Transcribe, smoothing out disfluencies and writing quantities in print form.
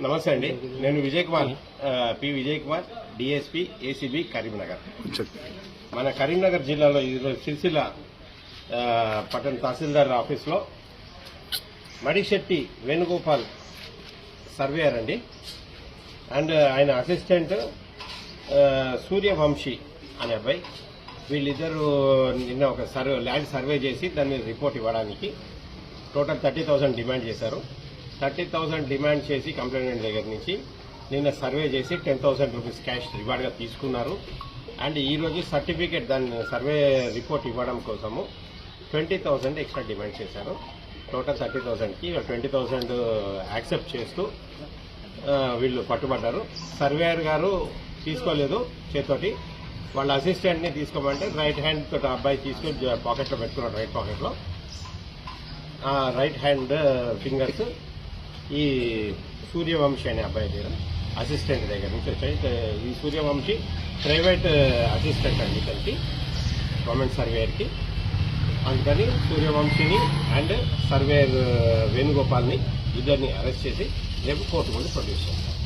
నమస్తే అండి. నేను Vijay Kumar, P Vijay Kumar, DSP ACB Karimnagar. మన కరీంనగర్ జిల్లాలో ఈరోజు సిరిసిల్ల పట్టణ తహసీల్దార్ ఆఫీస్లో మడిశెట్టి వేణుగోపాల్ సర్వేయర్ అండి, అండ్ ఆయన అసిస్టెంట్ సూర్యవంశీ అనే అబ్బాయి, వీళ్ళిద్దరూ నిన్న ఒక ల్యాండ్ సర్వే చేసి దాని మీద రిపోర్ట్ ఇవ్వడానికి టోటల్ 30,000 డిమాండ్ చేశారు. 30,000 డిమాండ్ చేసి కంప్లైంట్ దగ్గర నుంచి నిన్న సర్వే చేసి 10,000 రూపీస్ క్యాష్ రివార్డ్గా తీసుకున్నారు. అండ్ ఈరోజు సర్టిఫికేట్ దాని సర్వే రిపోర్ట్ ఇవ్వడం కోసము 20,000 ఎక్స్ట్రా డిమాండ్ చేశారు. టోటల్ 30,000కి 20,000 యాక్సెప్ట్ చేస్తూ వీళ్ళు పట్టుబడ్డారు. సర్వేయర్ గారు తీసుకోలేదు చేతోటి, వాళ్ళ అసిస్టెంట్ని తీసుకోమంటే రైట్ హ్యాండ్ తోటి అబ్బాయి తీసుకొని పాకెట్లో పెట్టుకున్నాడు, రైట్ పాకెట్లో. రైట్ హ్యాండ్ ఫింగర్స్ ఈ సూర్యవంశీ అనే అబ్బాయి దగ్గర అసిస్టెంట్ దగ్గర నుంచి వచ్చాయి. ఈ సూర్యవంశీ ప్రైవేట్ అసిస్టెంట్ అండి ఇతనికి, గవర్నమెంట్ సర్వేయర్కి. అందుకని సూర్యవంశీని అండ్ సర్వేయర్ వేణుగోపాల్ని ఇద్దరిని అరెస్ట్ చేసి రేపు కోర్టు ముందు ప్రొడ్యూస్ చేస్తారు.